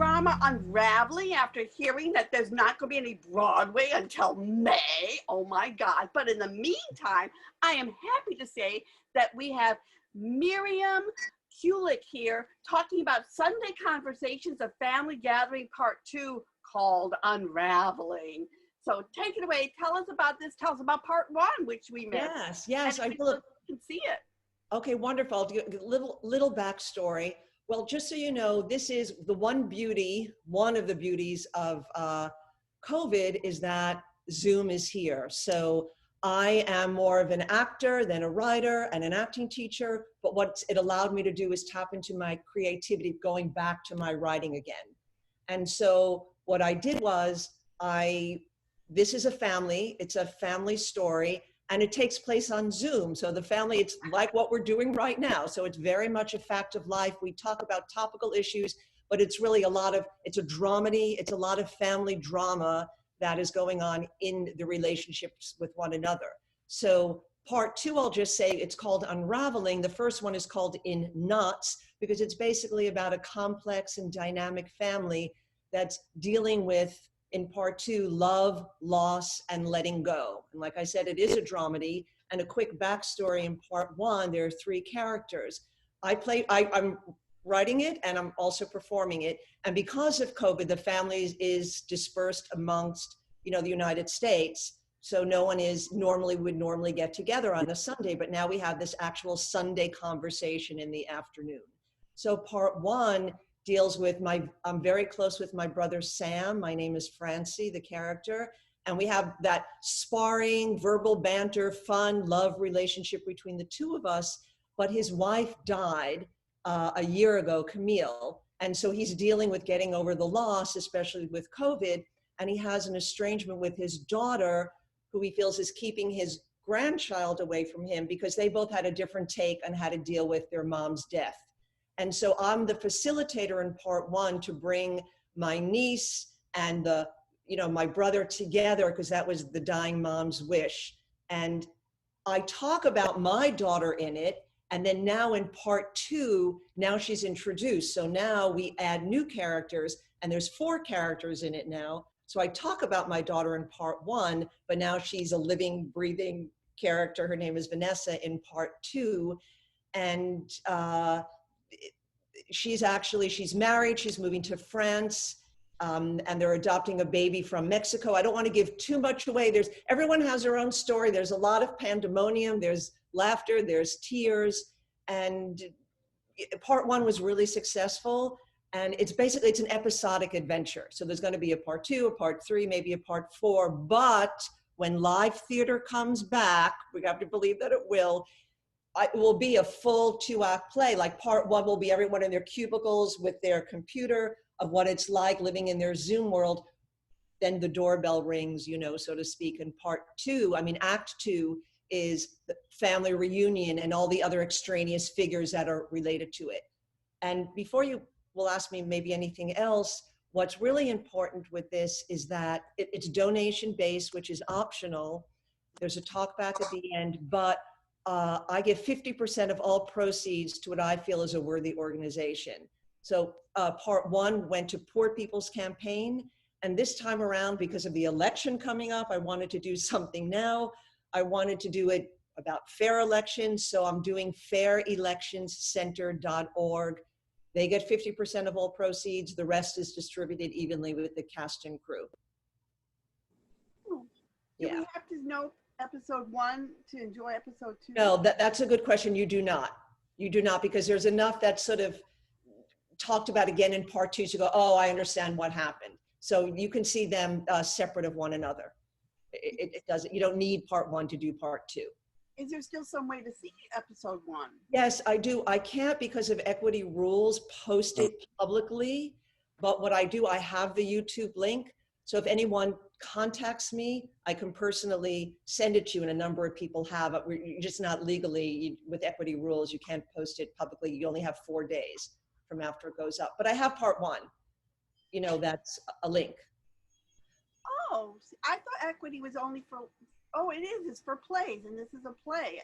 drama Unraveling after hearing that there's not going to be any Broadway until May. Oh my God. But in the meantime, I am happy to say that we have Miriam Kulick here talking about Sunday Conversations of Family Gathering Part 2 called Unraveling. So take it away. Tell us about this. Tell us about Part 1, which we missed. Yes. And you can see it. Okay, wonderful. I'll do a little backstory. Well, just so you know, this is the one of the beauties of COVID is that Zoom is here. So I am more of an actor than a writer and an acting teacher, but what it allowed me to do is tap into my creativity, going back to my writing again. And so what I did was this is it's a family story, and it takes place on Zoom. So the family, it's like what we're doing right now. So it's very much a fact of life. We talk about topical issues, but it's really it's a dramedy. It's a lot of family drama that is going on in the relationships with one another. So Part 2, I'll just say it's called Unraveling. The first one is called In Knots, because it's basically about a complex and dynamic family that's dealing with, in Part 2, love, loss, and letting go. And like I said, it is a dramedy. And a quick backstory in Part 1, there are 3 characters. I'm writing it and I'm also performing it. And because of COVID, the family is dispersed amongst, the United States. So no one would normally get together on a Sunday, but now we have this actual Sunday conversation in the afternoon. So Part 1 deals with I'm very close with my brother Sam. My name is Francie, the character. And we have that sparring, verbal banter, fun, love relationship between the two of us. But his wife died a year ago, Camille. And so he's dealing with getting over the loss, especially with COVID. And he has an estrangement with his daughter, who he feels is keeping his grandchild away from him, because they both had a different take on how to deal with their mom's death. And so I'm the facilitator in Part 1 to bring my niece and my brother together, because that was the dying mom's wish. And I talk about my daughter in it. And then now in Part 2, now she's introduced. So now we add new characters, and there's 4 characters in it now. So I talk about my daughter in Part 1, but now she's a living, breathing character. Her name is Vanessa in Part 2. And she's married, she's moving to France, and they're adopting a baby from Mexico. I don't want to give too much away. Everyone has their own story. There's a lot of pandemonium, there's laughter, there's tears, and Part 1 was really successful. And it's an episodic adventure. So there's going to be a Part 2, a Part 3, maybe a Part 4. But when live theater comes back, we have to believe that it will be a full 2-act play. Like Part 1 will be everyone in their cubicles with their computer of what it's like living in their Zoom world. Then the doorbell rings, so to speak. And Part 2, Act 2 is the family reunion and all the other extraneous figures that are related to it. And before you will ask me maybe anything else, what's really important with this is that it's donation-based, which is optional. There's a talk back at the end, but I give 50% of all proceeds to what I feel is a worthy organization. So Part 1 went to Poor People's Campaign. And this time around, because of the election coming up, I wanted to do something now. I wanted to do it about fair elections. So I'm doing fairelectionscenter.org. They get 50% of all proceeds. The rest is distributed evenly with the cast and crew. Do we have to know episode 1 to enjoy episode 2? No, that's a good question. You do not. You do not, because there's enough that's sort of talked about again in Part 2 to go, oh, I understand what happened. So you can see them separate of one another. It doesn't. You don't need Part 1 to do Part 2. Is there still some way to see episode 1? Yes, I do. I can't, because of equity rules, post it publicly. But what I do, I have the YouTube link. So if anyone contacts me, I can personally send it to you, and a number of people have. You're just not legally, with equity rules, you can't post it publicly. You only have 4 days from after it goes up. But I have Part 1. That's a link. Oh, I thought equity was only for... Oh, it is. It's for plays, and this is a play.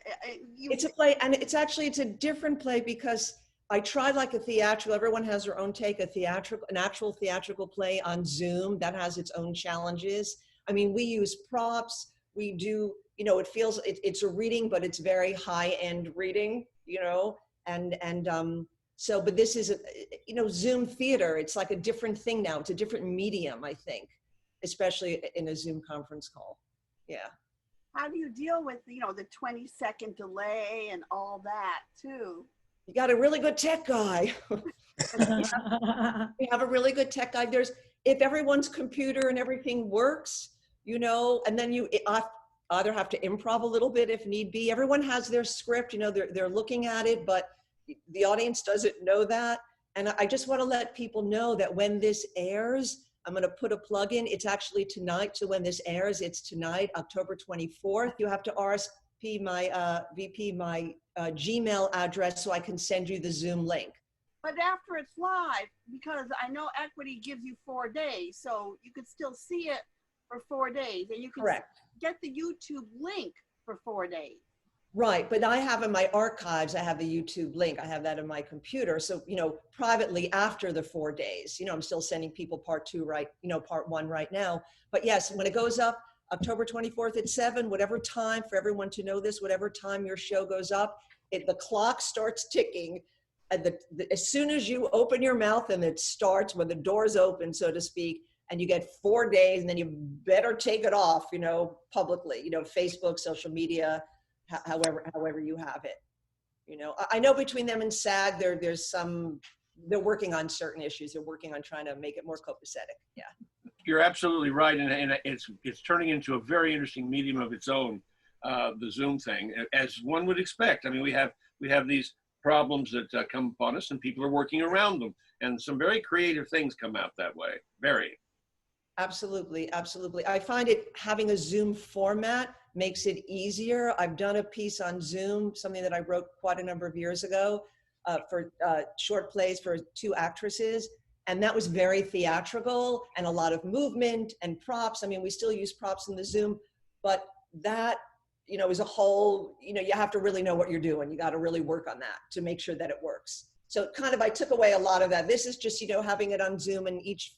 It's a play, and it's a different play, because I tried like a theatrical, everyone has their own take, an actual theatrical play on Zoom that has its own challenges. I mean, we use props, we do, it feels, it's a reading, but it's very high-end reading, so, but this is, Zoom theater, it's like a different thing now. It's a different medium, I think, especially in a Zoom conference call. Yeah. How do you deal with, the 20-second delay and all that too? You got a really good tech guy. We have a really good tech guy. If everyone's computer and everything works, and then you either have to improv a little bit if need be. Everyone has their script, they're looking at it, but the audience doesn't know that. And I just want to let people know that when this airs, I'm going to put a plug in. It's actually tonight. So when this airs, it's tonight, October 24th. You have to RSP my my Gmail address so I can send you the Zoom link. But after it's live, because I know Equity gives you 4 days, so you could still see it for 4 days, and you can get the YouTube link for 4 days. Right, but I have in my archives, I have the YouTube link. I have that in my computer. So, privately after the 4 days, I'm still sending people part 1 right now. But yes, when it goes up, October 24th at 7, whatever time, for everyone to know this, whatever time your show goes up, the clock starts ticking. And as soon as you open your mouth and it starts, when the doors open, so to speak, and you get 4 days, and then you better take it off, publicly, Facebook, social media, however you have it. I know between them and SAG, they're working on certain issues. They're working on trying to make it more copacetic. Yeah. You're absolutely right, and it's turning into a very interesting medium of its own, the Zoom thing, as one would expect. I mean, we have these problems that come upon us, and people are working around them, and some very creative things come out that way. Very. Absolutely, absolutely. I find having a Zoom format makes it easier. I've done a piece on Zoom, something that I wrote quite a number of years ago for short plays for 2 actresses. And that was very theatrical and a lot of movement and props. I mean, we still use props in the Zoom, but that, is a whole, you have to really know what you're doing. You got to really work on that to make sure that it works. So I took away a lot of that. This is just, having it on Zoom and each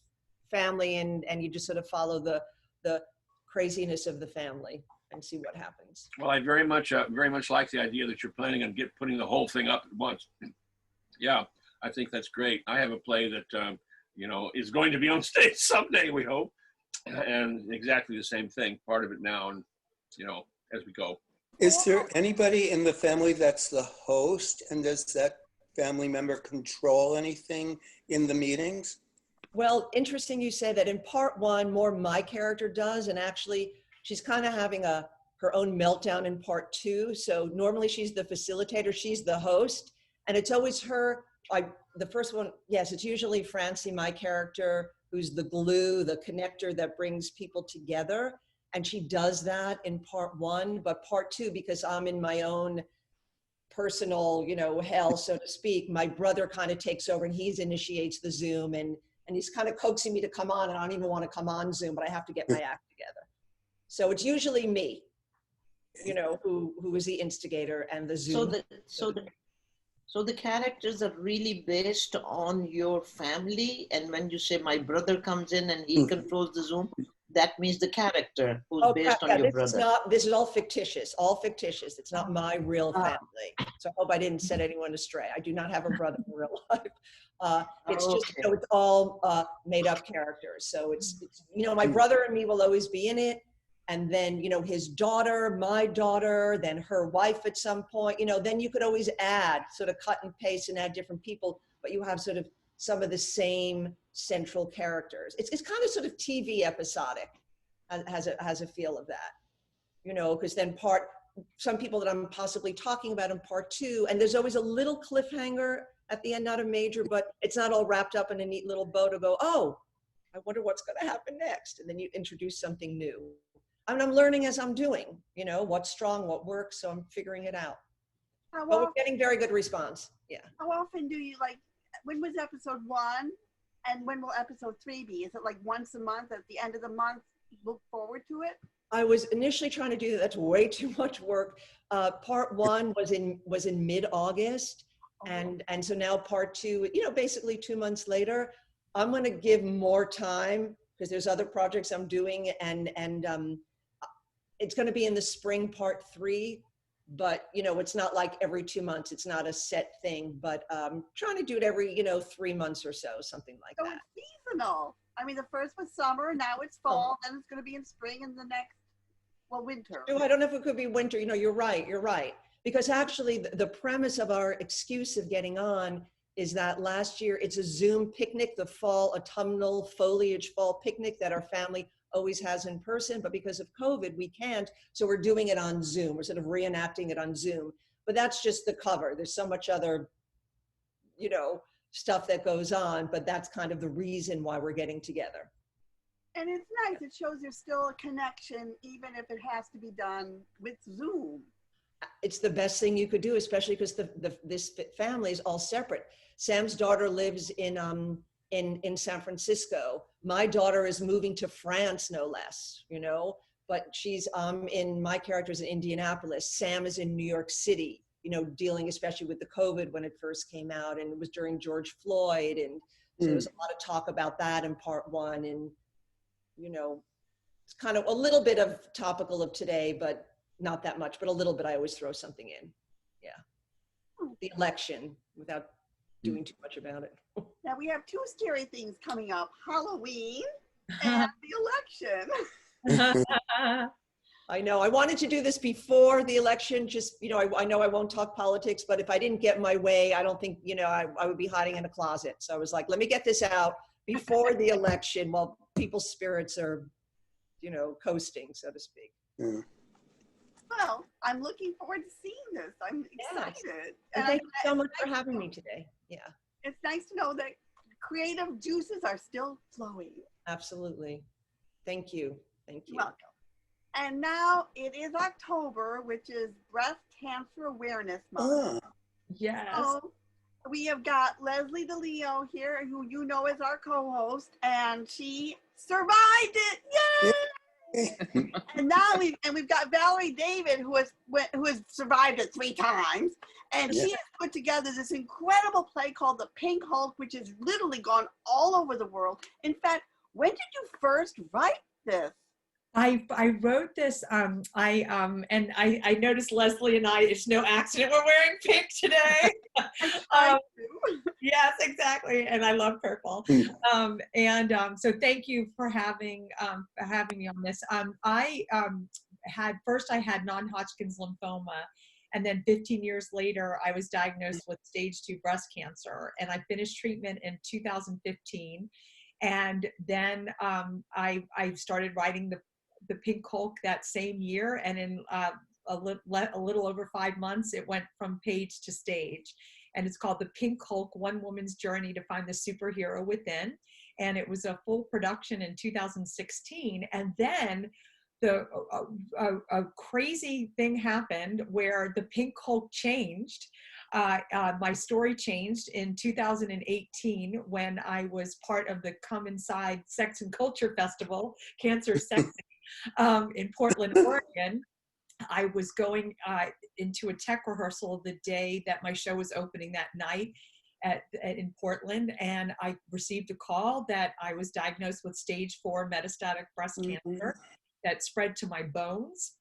family and you just sort of follow the craziness of the family and see what happens. Well, I very much like the idea that you're planning on putting the whole thing up at once. Yeah, I think that's great. I have a play that, is going to be on stage someday, we hope. And exactly the same thing, part of it now and, as we go. Is there anybody in the family that's the host, and does that family member control anything in the meetings? Well, interesting you say that. In part 1, more my character does, and actually she's kind of having her own meltdown in part 2. So normally she's the facilitator, she's the host, and it's always her. The first one, yes, it's usually Francie, my character, who's the glue, the connector that brings people together. And she does that in part 1, but part 2, because I'm in my own personal, hell, so to speak, my brother kind of takes over and he initiates the Zoom and he's kind of coaxing me to come on, and I don't even want to come on Zoom, but I have to get my act together. So it's usually me, who is the instigator and the Zoom. So the characters are really based on your family, and when you say my brother comes in and he controls the Zoom, that means the character who's based on your brother. This is all fictitious, It's not my real family. So I hope I didn't set anyone astray. I do not have a brother in real life. It's just, it's all made up characters. So it's my brother and me will always be in it. And then, his daughter, my daughter, then her wife at some point, then you could always add, sort of cut and paste and add different people, but you have sort of some of the same central characters. It's kind of sort of TV episodic, has a feel of that, because then some people that I'm possibly talking about in part 2, and there's always a little cliffhanger at the end, not a major, but it's not all wrapped up in a neat little bow to go, oh, I wonder what's going to happen next. And then you introduce something new. And I'm learning as I'm doing, what's strong, what works. So I'm figuring it out. But we're getting very good response. Yeah. How often do you when was episode 1 and when will episode 3 be? Is it like once a month at the end of the month? Look forward to it? I was initially trying to do that. That's way too much work. Part 1 was in mid-August. And so now part 2, you know, basically 2 months later, I'm going to give more time because there's other projects I'm doing, and it's going to be in the spring part 3. But, you know, it's not like every 2 months. It's not a set thing, but trying to do it every, you know, 3 months or so, something like So that. it's seasonal. I mean, the first was summer, now it's fall, then it's going to be in spring, and the next, well, winter. No, I don't know if it could be winter. You know, you're right. Because actually the premise of our excuse of getting on is that last year it's a Zoom picnic, the fall autumnal foliage fall picnic that our family always has in person, but because of COVID, we can't. So we're doing it on Zoom. We're sort of reenacting it on Zoom, but that's just the cover. There's so much other, you know, stuff that goes on, but that's kind of the reason why we're getting together. And it's nice. It shows there's still a connection, even if it has to be done with Zoom. It's the best thing you could do, especially because this family is all separate. Sam's daughter lives in San Francisco. My daughter is moving to France, no less, you know, but she's in, my character's in Indianapolis. Sam is in New York City, you know, dealing especially with the COVID when it first came out, and it was during George Floyd. And so there was a lot of talk about that in part 1. And, you know, it's kind of a little bit of topical of today, but not that much, but a little bit. I always throw something in. Yeah. The election, without doing too much about it. Now we have 2 scary things coming up, Halloween and the election. I know. I wanted to do this before the election. Just, you know, I know I won't talk politics, but if I didn't get my way, I don't think, you know, I would be hiding in a closet. So I was like, let me get this out before the election while people's spirits are, you know, coasting, so to speak. Yeah. Well, I'm looking forward to seeing this. I'm excited. And thank you so much for having me today. Yeah. It's nice to know that creative juices are still flowing. Absolutely. Thank you. Thank you. You're welcome. And now it is October, which is Breast Cancer Awareness Month. Yes. So we have got Leslie DiLeo here, who you know is our co-host, and she survived it. Yay! And now we've got Valerie David, who has survived it 3 times, and she has put together this incredible play called The Pink Hulk, which has literally gone all over the world. In fact, when did you first write this? I wrote this, and I noticed Leslie and I, it's no accident we're wearing pink today. Yes, exactly. And I love purple. So thank you for having me on this. I had non-Hodgkin's lymphoma, and then 15 years later, I was diagnosed with stage 2 breast cancer, and I finished treatment in 2015. And then I started writing the Pink Hulk that same year, and in a little over 5 months, it went from page to stage. And it's called The Pink Hulk, One Woman's Journey to Find the Superhero Within. And it was a full production in 2016. And then a crazy thing happened where the Pink Hulk changed. My story changed in 2018 when I was part of the Come Inside Sex and Culture Festival, Cancer Sexy, in Portland, Oregon. I was going into a tech rehearsal the day that my show was opening that night in Portland, and I received a call that I was diagnosed with stage 4 metastatic breast cancer that spread to my bones.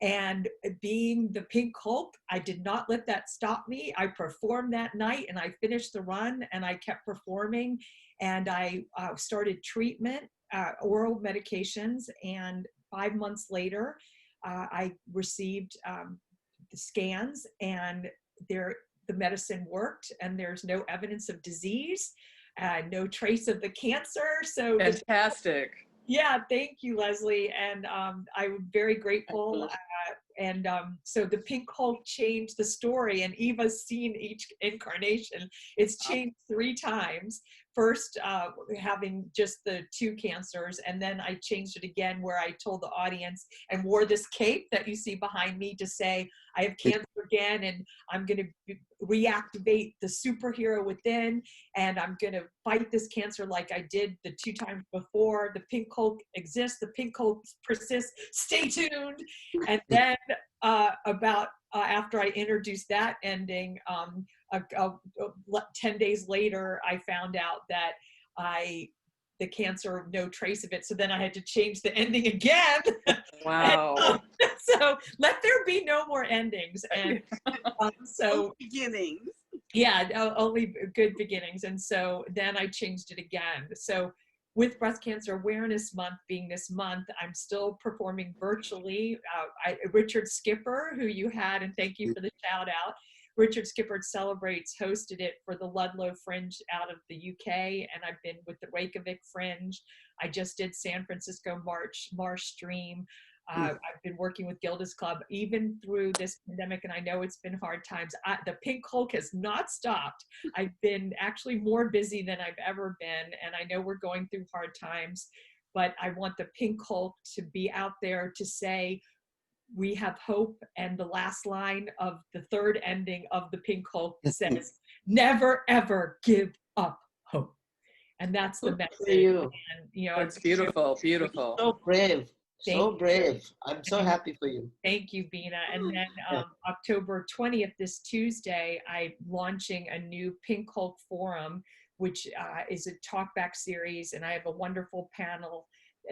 And being the Pink Hulk, I did not let that stop me. I performed that night, and I finished the run, and I kept performing, and I started treatment, oral medications, and 5 months later, I received the scans, and the medicine worked, and there's no evidence of disease, no trace of the cancer. So fantastic. Yeah, thank you, Leslie. And I'm very grateful. So the Pink Hulk changed the story, and Eva's seen each incarnation. It's changed 3 times. First, having just the 2 cancers, and then I changed it again where I told the audience and wore this cape that you see behind me to say, I have cancer again, and I'm going to reactivate the superhero within, and I'm going to fight this cancer like I did the 2 times before. The Pink Hulk exists. The Pink Hulk persists. Stay tuned. And then after I introduced that ending, 10 days later, I found out that the cancer, no trace of it. So then I had to change the ending again. Wow. So let there be no more endings. And so beginnings. yeah, only good beginnings. And so then I changed it again. So with Breast Cancer Awareness Month being this month, I'm still performing virtually. Richard Skipper, who you had, and thank you for the shout out. Richard Skipper Celebrates hosted it for the Ludlow Fringe out of the UK, and I've been with the Reykjavik Fringe. I just did San Francisco Marsh Stream. I've been working with Gilda's Club even through this pandemic, and I know it's been hard times. The Pink Hulk has not stopped. I've been actually more busy than I've ever been, and I know we're going through hard times, but I want the Pink Hulk to be out there to say, we have hope. And the last line of the third ending of the Pink Hulk says, never, ever give up hope. And that's the message. For you. And, you know, That's beautiful, beautiful. So brave. So Thank brave. I'm so happy for you. Thank you, Bina. And then October 20th, this Tuesday, I'm launching a new Pink Hulk Forum, which is a talkback series. And I have a wonderful panel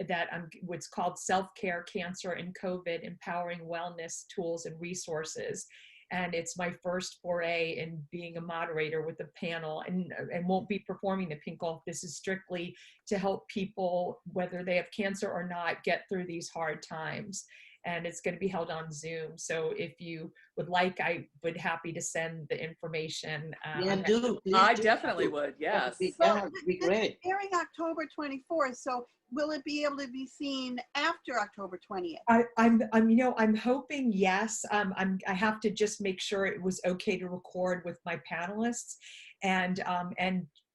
that what's called Self-Care, Cancer, and COVID, Empowering Wellness Tools and Resources. And it's my first foray in being a moderator with a panel, and won't be performing the Pink Hulk. This is strictly to help people, whether they have cancer or not, get through these hard times. And it's going to be held on Zoom. So if you would like, I would happy to send the information. Yeah, do. Please I do. definitely would, yes. Yeah, it'd be great. Airing October 24th, so will it be able to be seen after October 20th? I'm hoping yes. I have to just make sure it was okay to record with my panelists, and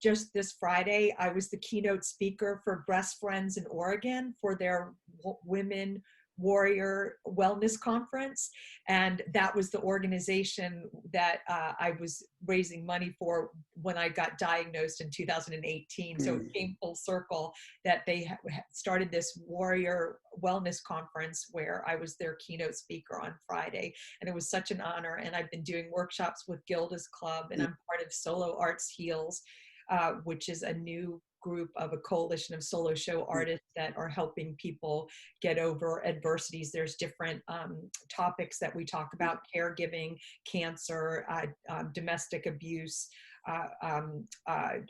just this Friday, I was the keynote speaker for Breast Friends in Oregon for their Women Warrior Wellness Conference. And that was the organization that I was raising money for when I got diagnosed in 2018. So it came full circle that they started this Warrior Wellness Conference where I was their keynote speaker on Friday. And it was such an honor. And I've been doing workshops with Gilda's Club, and I'm part of Solo Arts Heals, which is a new group of a coalition of solo show artists that are helping people get over adversities. There's different topics that we talk about: caregiving, cancer, domestic abuse,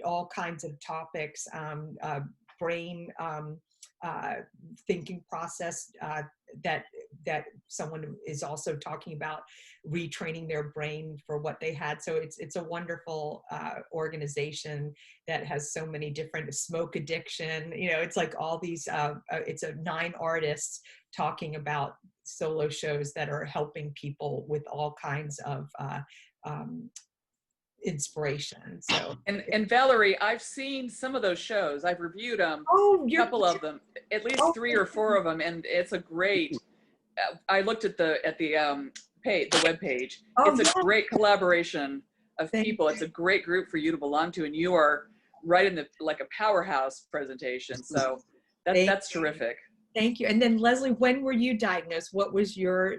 all kinds of topics, brain thinking process that someone is also talking about retraining their brain for what they had. So it's a wonderful organization that has so many different, smoke addiction, it's like all these, it's 9 artists talking about solo shows that are helping people with all kinds of inspiration. So and Valerie, I've seen some of those shows. I've reviewed them, a couple of them, at least 3 or 4 of them, and it's a great. I looked at the web page. It's a great collaboration of people. It's a great group for you to belong to, and you are right in like a powerhouse presentation. So that's terrific. Thank you. And then Leslie, when were you diagnosed? What was your?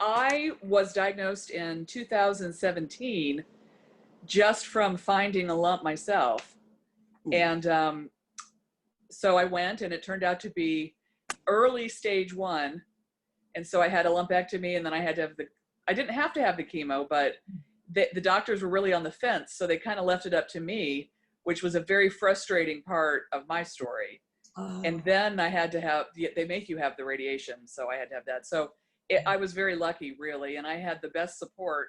I was diagnosed in 2017, just from finding a lump myself. And so I went, and it turned out to be early stage 1. And so I had a lumpectomy, and then I had to have I didn't have to have the chemo, but the doctors were really on the fence. So they kind of left it up to me, which was a very frustrating part of my story. And then I had to have, they make you have the radiation. So I had to have that. So I was very lucky, really. And I had the best support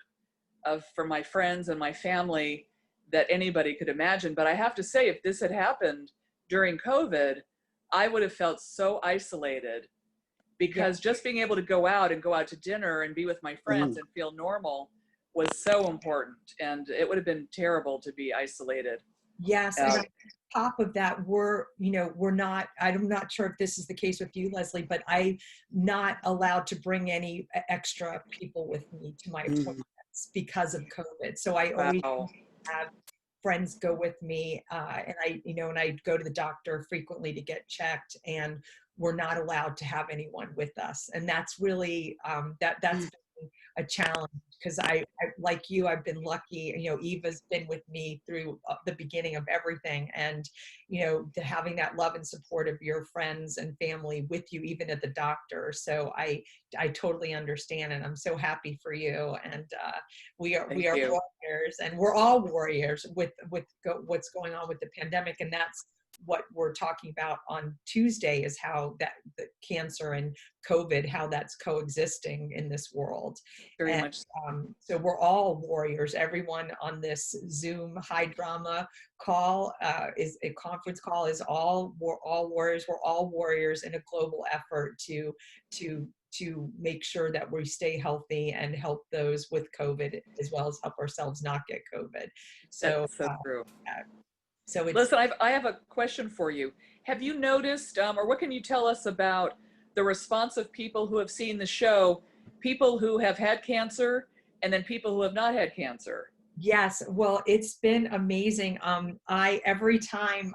from my friends and my family that anybody could imagine. But I have to say, if this had happened during COVID, I would have felt so isolated, because just being able to go out to dinner and be with my friends and feel normal was so important. And it would have been terrible to be isolated. Yes. And on top of that, we're not, I'm not sure if this is the case with you, Leslie, but I'm not allowed to bring any extra people with me to my appointments because of COVID. So I always have friends go with me, and I go to the doctor frequently to get checked, and we're not allowed to have anyone with us. And that's really, that's been a challenge, because I like you, I've been lucky. You know, Eva's been with me through the beginning of everything, and you know, to having that love and support of your friends and family with you, even at the doctor. So I totally understand, and I'm so happy for you. And we are Thank you. warriors, and we're all warriors with what's going on with the pandemic, and that's what we're talking about on Tuesday, is how that the cancer and COVID, how that's coexisting in this world. Very And, much. so we're all warriors. Everyone on this Zoom high drama call is a conference call, is we're all warriors. We're all warriors in a global effort to make sure that we stay healthy and help those with COVID, as well as help ourselves not get COVID. So, That's so true. so it's, Listen, I have a question for you. Have you noticed, or what can you tell us about the response of people who have seen the show, people who have had cancer, and then people who have not had cancer? yes, well, it's been amazing. Every time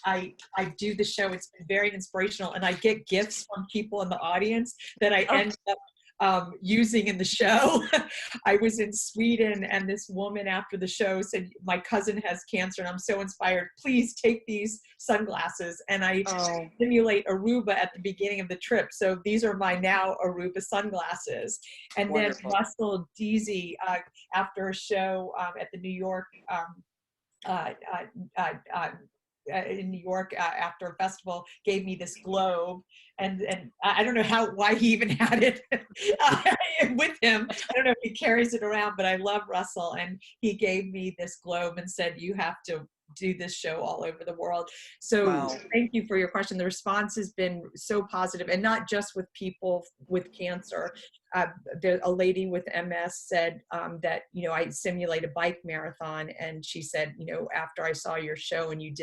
I do the show, it's been very inspirational, and I get gifts from people in the audience that I end up using in the show. I was in Sweden, and this woman after the show said, my cousin has cancer and I'm so inspired, please take these sunglasses. And I simulate Aruba at the beginning of the trip. So these are my now Aruba sunglasses. And Wonderful. then Russell Deasy, after a show at the New York, in New York after a festival, gave me this globe, and I don't know why he even had it with him. I don't know if he carries it around, but I love Russell, and he gave me this globe and said, you have to do this show all over the world. So Wow. Thank you for your question. The response has been so positive, and not just with people with cancer. A lady with MS said that, you know, I simulate a bike marathon, and she said, you know, after I saw your show and you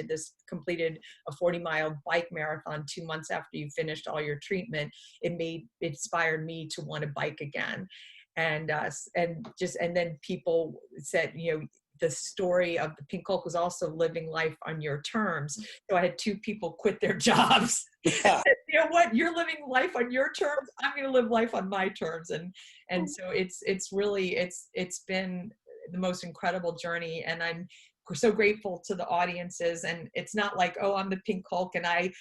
completed a 40-mile bike marathon 2 months after you finished all your treatment, it inspired me to want to bike again. And then people said, you know, the story of the Pink Hulk was also living life on your terms. So I had 2 people quit their jobs. Yeah. You know what? You're living life on your terms. I'm going to live life on my terms. And so it's been the most incredible journey. And I'm so grateful to the audiences. And it's not like, oh, I'm the Pink Hulk and I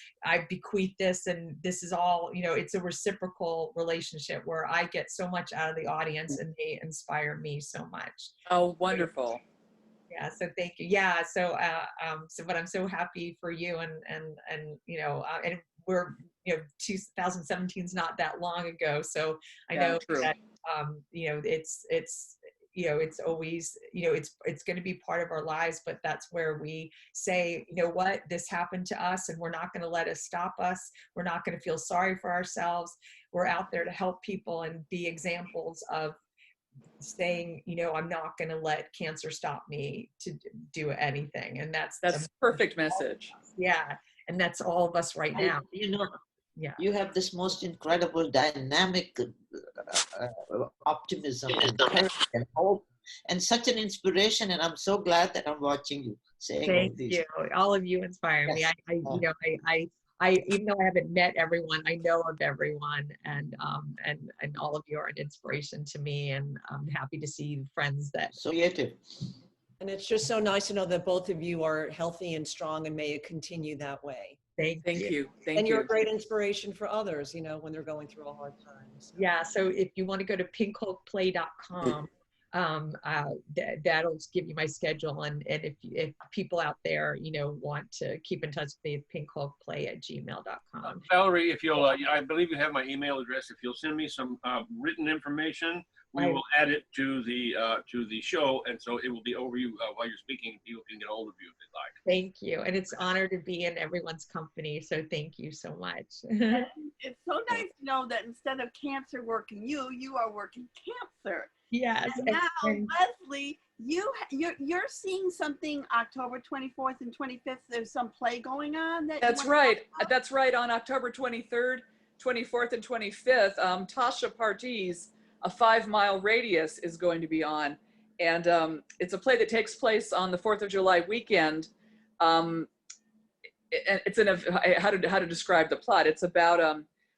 bequeath this and this is all, you know, it's a reciprocal relationship where I get so much out of the audience and they inspire me so much. Oh, wonderful. Yeah, so thank you. Yeah, but I'm so happy for you, and you know, and we're, you know, 2017 is not that long ago, so I know that you know, it's you know, it's always, you know, it's going to be part of our lives, but that's where we say, you know what, this happened to us, and we're not going to let it stop us. We're not going to feel sorry for ourselves. We're out there to help people and be examples of saying, you know, I'm not going to let cancer stop me to do anything. And that's a perfect message. Yeah. And that's all of us right now. You know, yeah, you have this most incredible dynamic optimism and courage and hope and such an inspiration. And I'm so glad that I'm watching you saying all these. Thank you. All of you inspire me. You know, I even though I haven't met everyone, I know of everyone, and all of you are an inspiration to me, and I'm happy to see friends that. So creative. And it's just so nice to know that both of you are healthy and strong, and may it continue that way. Thank you. And you're a great inspiration for others, you know, when they're going through a hard time. So. Yeah. So if you want to go to pinkhulkplay.com, that'll give you my schedule, and if people out there, you know, want to keep in touch with me, pinkhulkplay@gmail.com. Valerie, if you'll, I believe you have my email address. If you'll send me some written information, we will add it to the show, and so it will be over you while you're speaking. People can get hold of you if they'd like. Thank you, and it's an honor to be in everyone's company. So thank you so much. It's so nice to know that instead of cancer working you are working cancer. Yes. And now, Leslie, you're seeing something October 24th and 25th. There's some play going on. That's right. That's right. On October 23rd, 24th, and 25th, Tasha Partey's A 5-Mile Radius is going to be on. And it's a play that takes place on the 4th of July weekend. It's how to describe the plot. It's about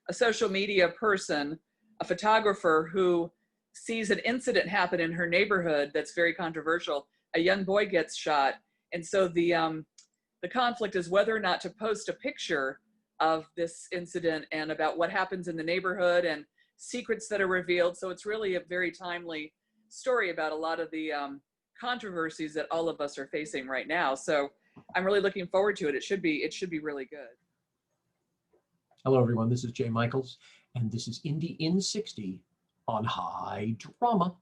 a social media person, a photographer who sees an incident happen in her neighborhood that's very controversial. A young boy gets shot. And so the conflict is whether or not to post a picture of this incident and about what happens in the neighborhood and secrets that are revealed. So it's really a very timely story about a lot of the controversies that all of us are facing right now. So I'm really looking forward to it. It should be really good. Hello, everyone. This is Jay Michaels, and this is Indie in 60 on High Drama.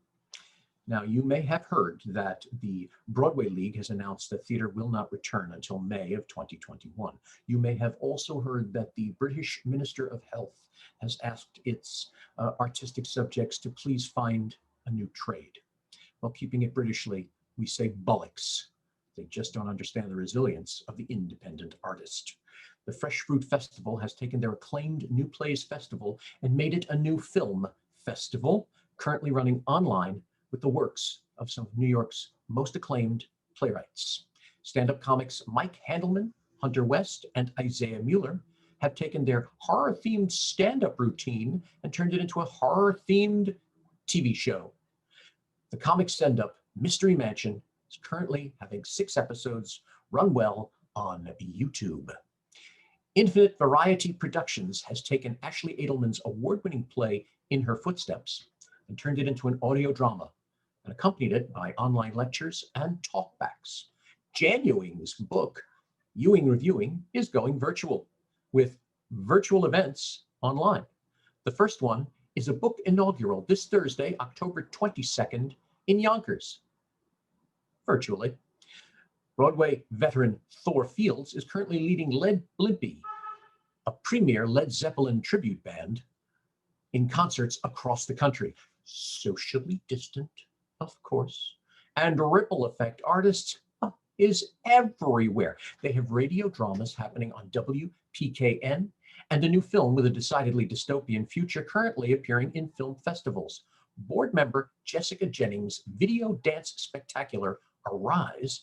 Now, you may have heard that the Broadway League has announced that theater will not return until May of 2021. You may have also heard that the British Minister of Health has asked its artistic subjects to please find a new trade. Well, keeping it Britishly, we say bollocks. They just don't understand the resilience of the independent artist. The Fresh Fruit Festival has taken their acclaimed New Plays Festival and made it a new film festival, currently running online with the works of some of New York's most acclaimed playwrights. Stand-up comics Mike Handelman, Hunter West, and Isaiah Mueller have taken their horror-themed stand-up routine and turned it into a horror-themed TV show. The comic stand-up Mystery Mansion is currently having 6 episodes run well on YouTube. Infinite Variety Productions has taken Ashley Edelman's award-winning play In Her Footsteps and turned it into an audio drama and accompanied it by online lectures and talkbacks. Jan Ewing's book, Ewing Reviewing, is going virtual with virtual events online. The first one is a book inaugural this Thursday, October 22nd in Yonkers, virtually. Broadway veteran Thor Fields is currently leading Led Blimpie, a premier Led Zeppelin tribute band, in concerts across the country. Socially distant, of course, and ripple effect artists is everywhere. They have radio dramas happening on WPKN and a new film with a decidedly dystopian future currently appearing in film festivals. Board member Jessica Jennings' video dance spectacular, Arise,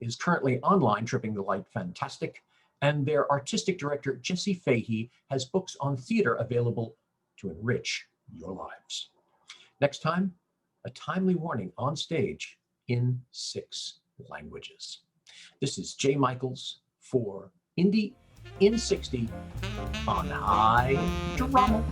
is currently online, tripping the light fantastic, and their artistic director, Jesse Fahey, has books on theater available to enrich your lives. Next time, a timely warning on stage in 6 languages. This is Jay Michaels for Indie in 60 on High Drama.